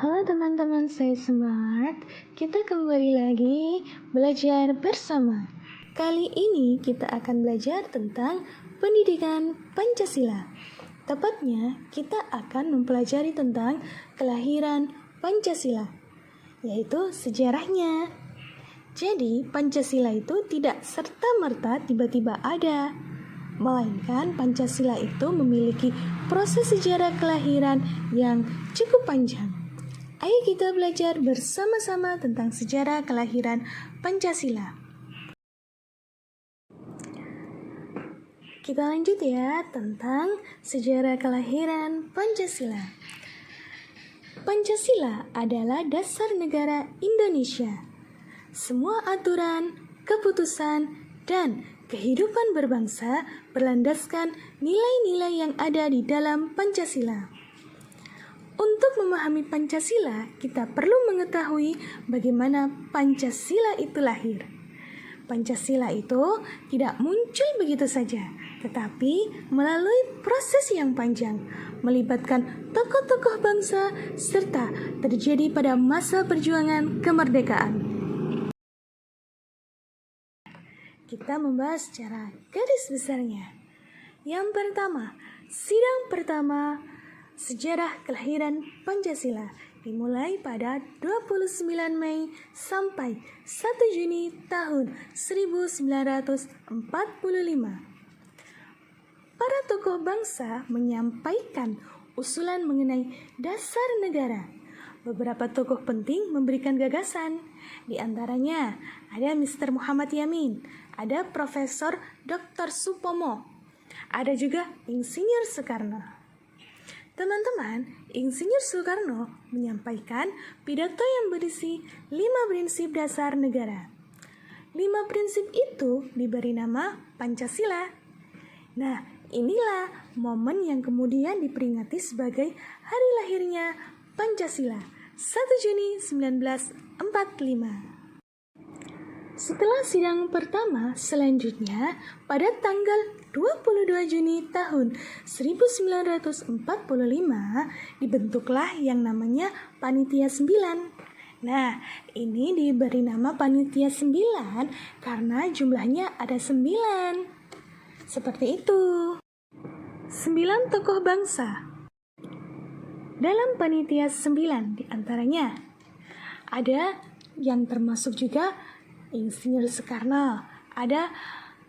Halo teman-teman, saya Smart. Kita kembali lagi belajar bersama. Kali ini kita akan belajar tentang pendidikan Pancasila. Tepatnya, kita akan mempelajari tentang kelahiran Pancasila, yaitu sejarahnya. Jadi, Pancasila itu tidak serta-merta tiba-tiba ada, melainkan Pancasila itu memiliki proses sejarah kelahiran yang cukup panjang. Ayo kita belajar bersama-sama tentang sejarah kelahiran Pancasila. Kita lanjut ya tentang sejarah kelahiran Pancasila. Pancasila adalah dasar negara Indonesia. Semua aturan, keputusan, dan kehidupan berbangsa berlandaskan nilai-nilai yang ada di dalam Pancasila. Untuk memahami Pancasila, kita perlu mengetahui bagaimana Pancasila itu lahir. Pancasila itu tidak muncul begitu saja, tetapi melalui proses yang panjang, melibatkan tokoh-tokoh bangsa, serta terjadi pada masa perjuangan kemerdekaan. Kita membahas secara garis besarnya. Yang pertama, sidang pertama sejarah kelahiran Pancasila dimulai pada 29 Mei sampai 1 Juni tahun 1945. Para tokoh bangsa menyampaikan usulan mengenai dasar negara. Beberapa tokoh penting memberikan gagasan. Di antaranya ada Mr. Muhammad Yamin, ada Profesor Dr. Supomo, ada juga Insinyur Soekarno. Teman-teman, Insinyur Soekarno menyampaikan pidato yang berisi 5 prinsip dasar negara. 5 prinsip itu diberi nama Pancasila. Nah, inilah momen yang kemudian diperingati sebagai hari lahirnya Pancasila, 1 Juni 1945. Setelah sidang pertama, selanjutnya pada tanggal 22 Juni tahun 1945 dibentuklah yang namanya Panitia 9. Nah, ini diberi nama Panitia 9 karena jumlahnya ada 9. Seperti itu. 9 tokoh bangsa. Dalam Panitia 9 diantaranya ada yang termasuk juga Insinyur Soekarno, ada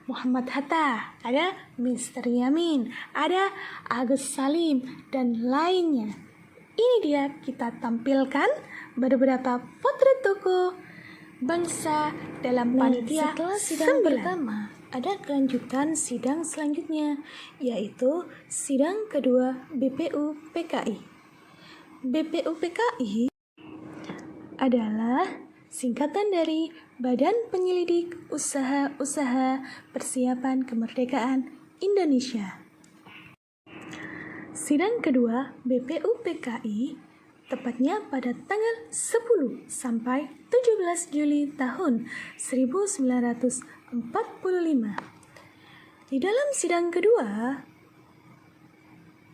Muhammad Hatta, ada Mr. Yamin, ada Agus Salim, dan lainnya. Ini dia kita tampilkan beberapa potret tokoh bangsa dalam Panitia setelah sidang 9. Pertama, ada kelanjutan sidang selanjutnya, yaitu sidang kedua BPU PKI. BPU PKI adalah singkatan dari Badan Penyelidik Usaha-Usaha Persiapan Kemerdekaan Indonesia. Sidang kedua BPU PKI tepatnya pada tanggal 10 sampai 17 Juli tahun 1945. Di dalam sidang kedua,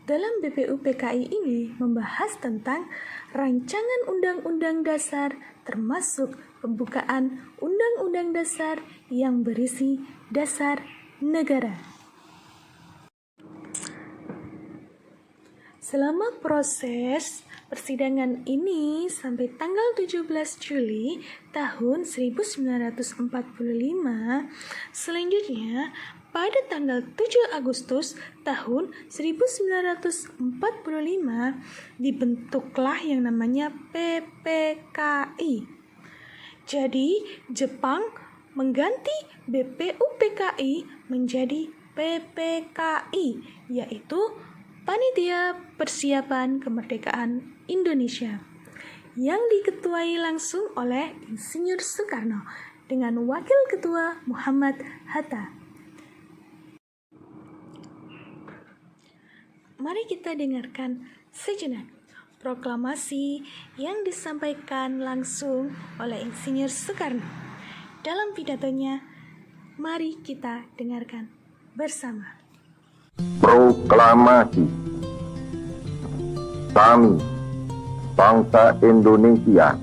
dalam BPU PKI ini membahas tentang rancangan Undang-Undang Dasar termasuk pembukaan Undang-Undang Dasar yang berisi dasar negara. Selama proses persidangan ini sampai tanggal 17 Juli tahun 1945, selanjutnya pada tanggal 7 Agustus tahun 1945 dibentuklah yang namanya PPKI. Jadi Jepang mengganti BPU PKI menjadi PPKI, yaitu Panitia Persiapan Kemerdekaan Indonesia, yang diketuai langsung oleh Insinyur Soekarno dengan Wakil Ketua Muhammad Hatta. Mari kita dengarkan sejenak proklamasi yang disampaikan langsung oleh Insinyur Soekarno. Dalam pidatonya, mari kita dengarkan bersama. Proklamasi. Kami, bangsa Indonesia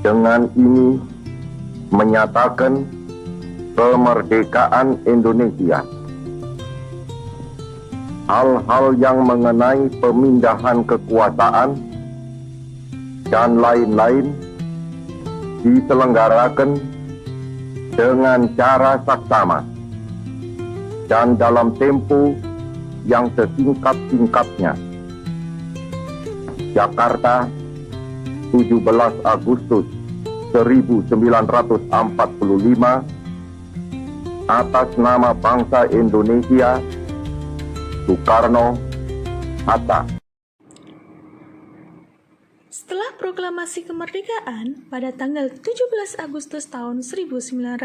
dengan ini menyatakan kemerdekaan Indonesia. Hal-hal yang mengenai pemindahan kekuasaan dan lain-lain diselenggarakan dengan cara saksama dan dalam tempo yang sesingkat-singkatnya. Jakarta, 17 Agustus 1945, atas nama bangsa Indonesia, Soekarno, Hatta. Setelah proklamasi kemerdekaan pada tanggal 17 Agustus tahun 1945,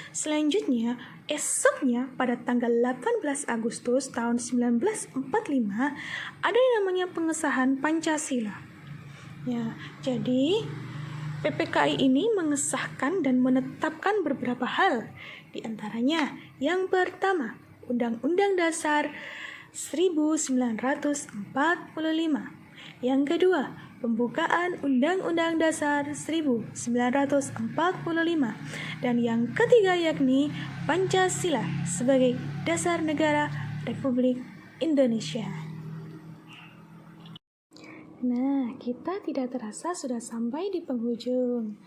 selanjutnya esoknya pada tanggal 18 Agustus tahun 1945 ada yang namanya pengesahan Pancasila. Ya, jadi PPKI ini mengesahkan dan menetapkan beberapa hal, di antaranya yang pertama, Undang-Undang Dasar 1945. Yang kedua, pembukaan Undang-Undang Dasar 1945. Dan yang ketiga yakni Pancasila sebagai dasar negara Republik Indonesia. Nah, kita tidak terasa sudah sampai di penghujung.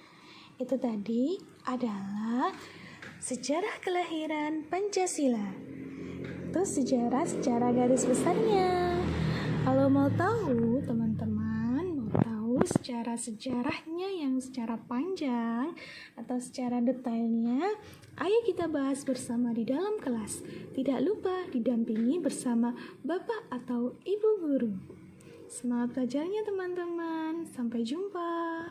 Itu tadi adalah sejarah kelahiran Pancasila. Itu sejarah secara garis besarnya. Kalau mau tahu, teman-teman mau tahu secara sejarahnya yang secara panjang atau secara detailnya, ayo kita bahas bersama di dalam kelas. Tidak lupa didampingi bersama Bapak atau Ibu Guru. Semangat belajarnya teman-teman. Sampai jumpa.